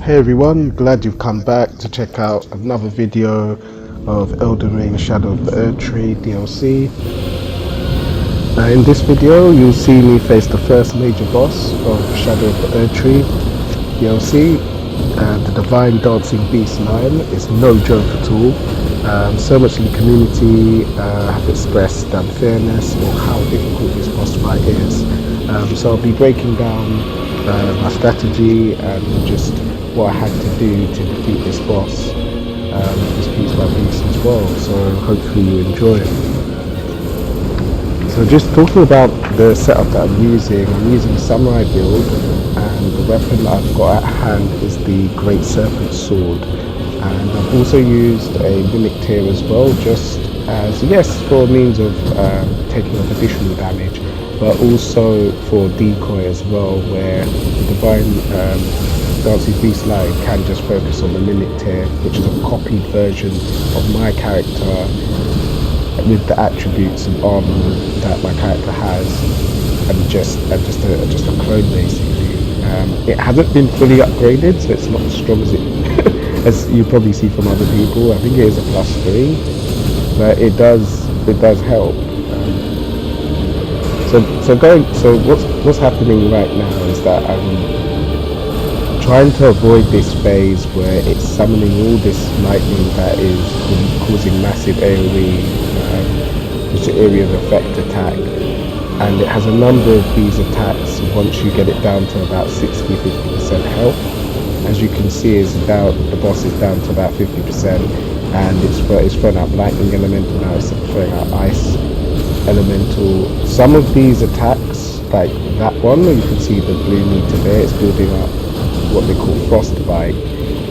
Hey everyone, glad you've come back to check out another video of Elden Ring Shadow of the Erdtree DLC. In this video you'll see me face the first major boss of Shadow of the Erdtree DLC. The Divine Dancing Beast Lion is no joke at all. So much in the community have expressed unfairness or how difficult this boss fight is. So I'll be breaking down my strategy and just what I had to do to defeat this boss, just piece by piece as well, so hopefully you enjoy it. So just talking about the setup that I'm using a samurai build, and the weapon that I've got at hand is the Great Serpent Sword, and I've also used a mimic tear as well, just as, yes, for a means of taking off additional damage, but also for decoy as well, where the Divine Dancing Beast Lion can just focus on the mimic tear, which is a copied version of my character with the attributes and armor that my character has, and just a clone basically. It hasn't been fully upgraded, so it's not as strong as it as you probably see from other people. I think it is a +3, but it does help. So what's happening right now is that I'm trying to avoid this phase where it's summoning all this lightning that is causing massive AoE, which is area of effect attack, and it has a number of these attacks once you get it down to about 60-50% health. As you can see, the boss is down to about 50%, and it's throwing out lightning elemental, now it's throwing out ice elemental. Some of these attacks, like that one, you can see the blue meter there, it's building up what they call frostbite,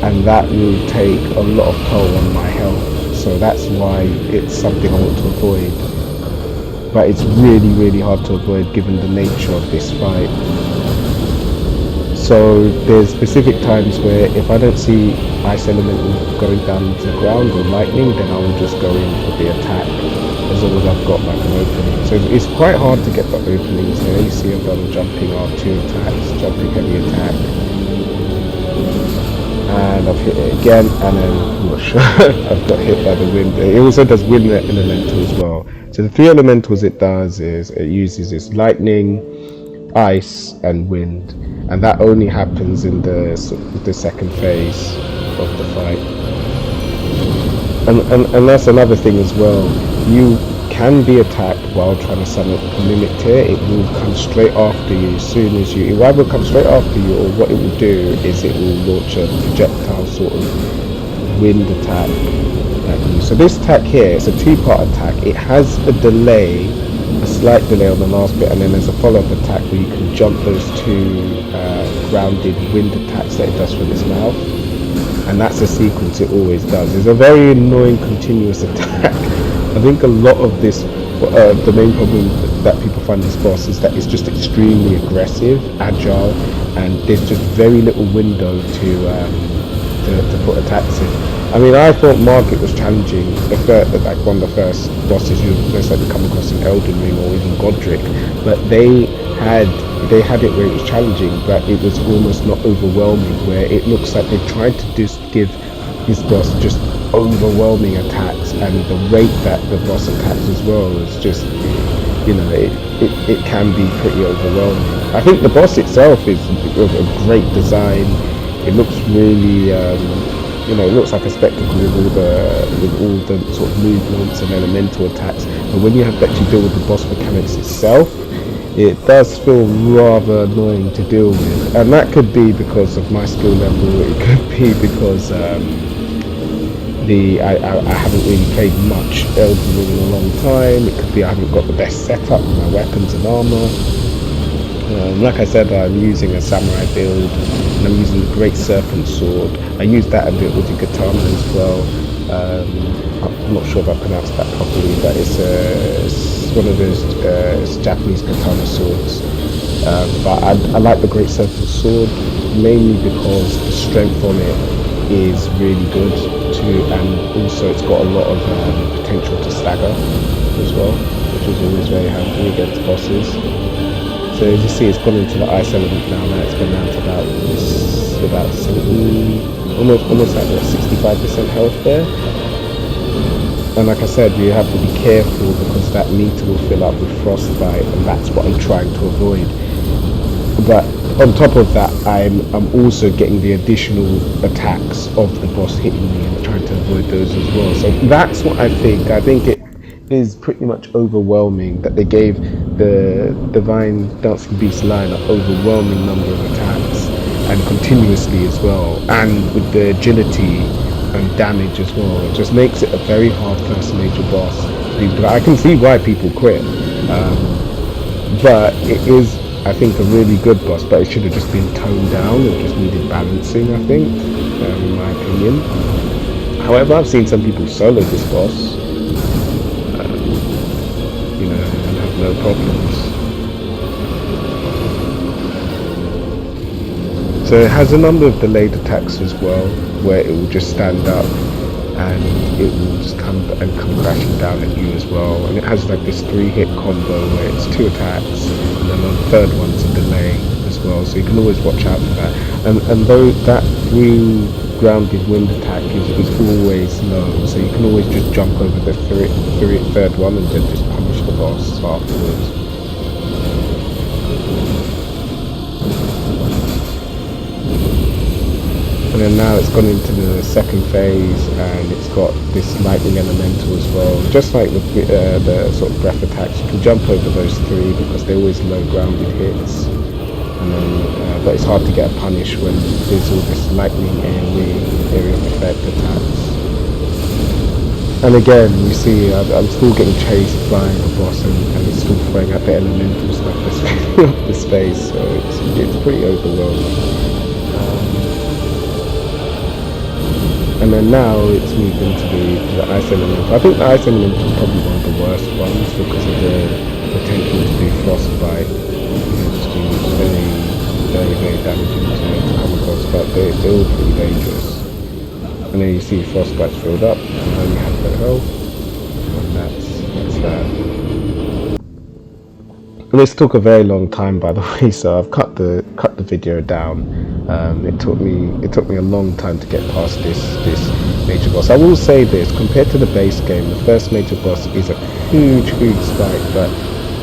and that will take a lot of toll on my health, so that's why it's something I want to avoid. But it's really hard to avoid given the nature of this fight. So there's specific times where if I don't see ice elemental going down to the ground or lightning, then I will just go in for the attack, as long as I've got like an opening. So it's quite hard to get the openings there. You see I've done jumping R2 attacks, jumping heavy attack, and I've hit it again, and then whoosh, I've got hit by the wind. It also does wind elemental as well. So the 3 elementals it does is it uses its lightning, ice and wind, and that only happens in the second phase of the fight. And that's another thing as well. You can be attacked while trying to summon a mimic tear. It will come straight after you as soon as you. It will either come straight after you, or what it will do is it will launch a projectile sort of wind attack at you. So this attack here is a 2-part attack. It has a delay, a slight delay on the last bit, and then there's a follow-up attack where you can jump those 2 grounded wind attacks that it does from its mouth, and that's a sequence it always does. It's a very annoying continuous attack. I think a lot of this, the main problem that people find this boss is that it's just extremely aggressive, agile, and there's just very little window to put attacks in. I mean, I thought Market was challenging, like one of the first bosses you most likely come across in Elden Ring, or even Godric, but they had it where it was challenging, but it was almost not overwhelming, where it looks like they tried to just give this boss just overwhelming attacks, and the rate that the boss attacks as well is just, you know, it can be pretty overwhelming. I think the boss itself is a great design. It looks really, you know, it looks like a spectacle with all the sort of movements and elemental attacks. But when you have to actually deal with the boss mechanics itself, it does feel rather annoying to deal with, and that could be because of my skill level. It could be because I haven't really played much Elden Ring in a long time. It could be I haven't got the best setup with my weapons and armor. Like I said, I'm using a samurai build, and I'm using the Great Serpent Sword. I used that a bit with the katana as well. I'm not sure if I pronounced that properly, but it's one of those it's Japanese katana swords. But I like the Great Serpent Sword mainly because the strength on it is really good too, and also it's got a lot of potential to stagger as well, which is always very handy against bosses. So as you see, it's gone into the ice element now. It's gone down to about to about 70, almost like what, 65% health there. And like I said, you have to be careful because that meter will fill up with frostbite, and that's what I'm trying to avoid. But on top of that, I'm also getting the additional attacks of the boss hitting me and trying to avoid those as well. So that's what I think. I think it is pretty much overwhelming that they gave the Divine Dancing Beast line an overwhelming number of attacks and continuously as well, and with the agility and damage as well. It just makes it a very hard first major boss to beat. I can see why people quit, but it is, I think, a really good boss, but it should have just been toned down. It just needed balancing, I think, in my opinion. However, I've seen some people solo this boss, you know, and have no problems. So it has a number of delayed attacks as well, where it will just stand up and it will just come crashing down at you as well. And it has like this 3-hit combo where it's 2 attacks, and then on the third one's a delay as well. So you can always watch out for that. And though that through grounded wind attack is always low, so you can always just jump over the third one and then just punish the boss afterwards. And then now it's gone into the second phase, and it's got this lightning elemental as well. Just like with the sort of breath attacks, you can jump over those 3 because they're always low grounded hits. And then, but it's hard to get a punish when there's all this lightning area of effect attacks. And again, you see, I'm still getting chased by the boss, and it's still throwing out the elemental stuff that's filling up the space, so it's pretty overwhelming. And then now it's moved into the ice elemental. I think the ice elemental is probably one of the worst ones because of the potential to do frostbite. Just do very, very, very damaging to come across, but they're all pretty dangerous. And then you see frostbite's filled up, and then you have the health, and that's that. And this took a very long time, by the way, so I've cut the video down. It took me a long time to get past this major boss. I will say this, compared to the base game, the first major boss is a huge spike, but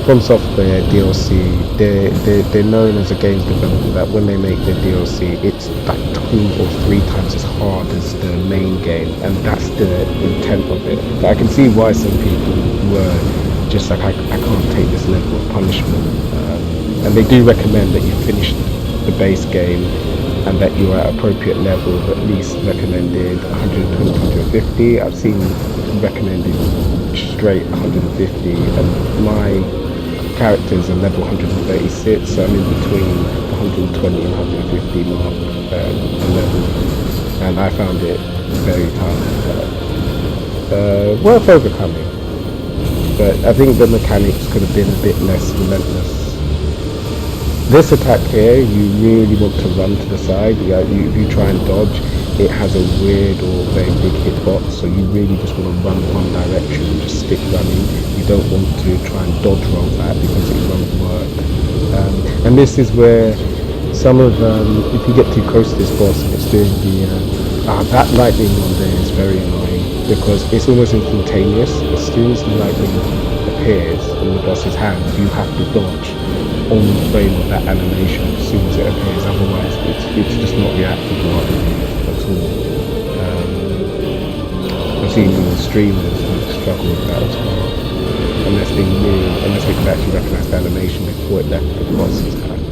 From Software DLC, they're known as a games developer that when they make their DLC, it's like 2 or 3 times as hard as the main game, and that's the intent of it. But I can see why some people were just like, I can't take this level of punishment. And they do recommend that you finish the base game and that you are at appropriate level of at least recommended 120, 150. I've seen recommended straight 150, and my characters are level 136, so I'm in between the 120 and 150 mark level, and I found it very tough, but worth overcoming. But I think the mechanics could have been a bit less relentless. This attack here, you really want to run to the side. If you try and dodge, it has a weird or very big hitbox, so you really just want to run one direction and just stick running. You don't want to try and dodge roll that because it won't work. And this is where some of, if you get too close to this boss and it's doing the, that lightning one there is very annoying because it's almost instantaneous. As soon as the lightning appears in the boss's hands, you have to dodge on the frame of that animation as soon as it appears, otherwise it's just not reactive at all. I've seen streamers struggle with that as well, unless they could actually recognise the animation before it left the boss's hand.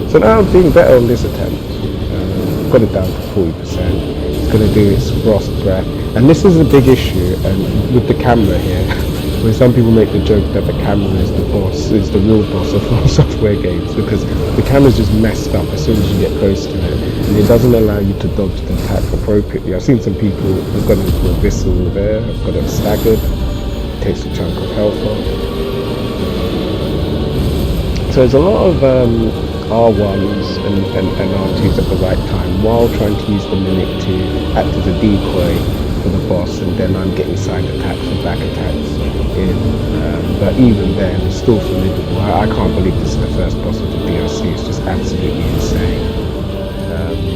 So now I'm doing better on this attempt. I've got it down to 40%. It's going to do its frost breath, and this is a big issue. And with the camera here, where some people make the joke that the camera is the boss, is the real boss of all software games, because the camera's just messed up as soon as you get close to it, and it doesn't allow you to dodge the attack appropriately. I've seen some people who've got into a whistle there, have got it staggered, takes a chunk of health off. So there's a lot of R1s and R2s at the right time, while trying to use the mimic to act as a decoy for the boss, and then I'm getting side attacks and back attacks in, but even then it's still formidable. I can't believe this is the first boss of the DLC. It's just absolutely insane.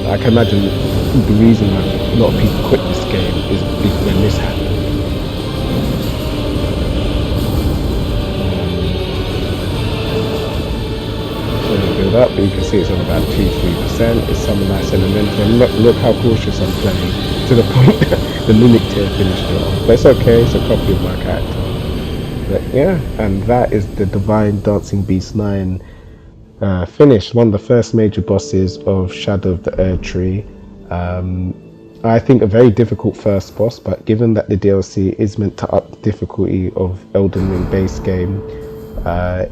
I can imagine the reason why a lot of people quit this game is when this happened. So build up, but you can see it's on about 2-3%. It's some nice elemental. And look how cautious I'm playing, to the point that the mimic tier finished it off. But it's okay, it's a copy of my character. But yeah, and that is the Divine Dancing Beast 9 finished. One of the first major bosses of Shadow of the Erdtree. I think a very difficult first boss, but given that the DLC is meant to up the difficulty of Elden Ring base game,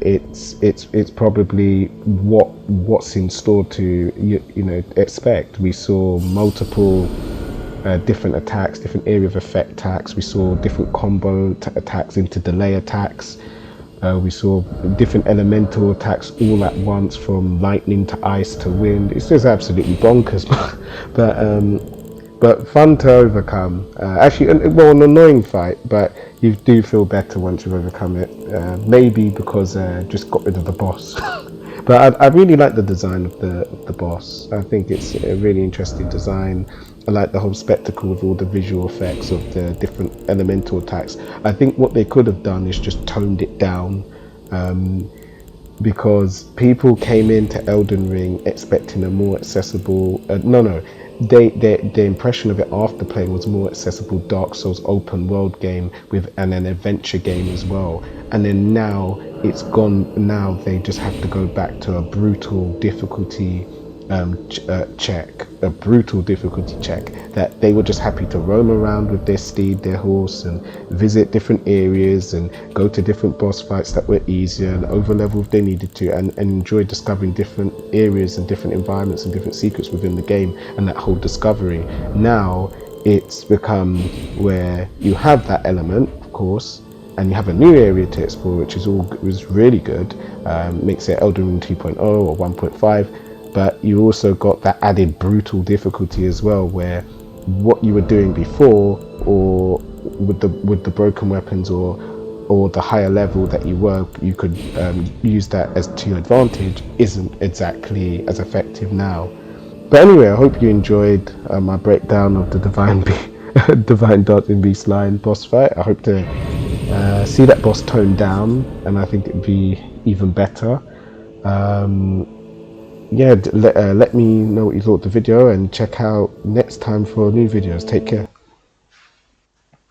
it's probably what's in store to expect. We saw multiple different attacks, different area of effect attacks. We saw different combo attacks into delay attacks. We saw different elemental attacks all at once, from lightning to ice to wind. It's just absolutely bonkers, but fun to overcome. Actually, an annoying fight, but you do feel better once you've overcome it. Maybe because just got rid of the boss. But I really like the design of the boss. I think it's a really interesting design. I like the whole spectacle of all the visual effects of the different elemental attacks. I think what they could have done is just toned it down, because people came into Elden Ring expecting a more accessible. The impression of it after playing was more accessible Dark Souls open world game with an adventure game as well. And then now it's gone. Now they just have to go back to a brutal difficulty check, that they were just happy to roam around with their steed, their horse, and visit different areas and go to different boss fights that were easier and over level if they needed to, and enjoy discovering different areas and different environments and different secrets within the game, and that whole discovery. Now it's become where you have that element, of course, and you have a new area to explore, which was really good. Makes it Elden Ring 2.0 or 1.5. But you also got that added brutal difficulty as well, where what you were doing before, or with the broken weapons, or the higher level that you could use that as to your advantage, isn't exactly as effective now. But anyway, I hope you enjoyed my breakdown of the Divine Dancing Beast line boss fight. I hope to see that boss toned down, and I think it'd be even better. Let me know what you thought of the video, and check out next time for new videos. Take care.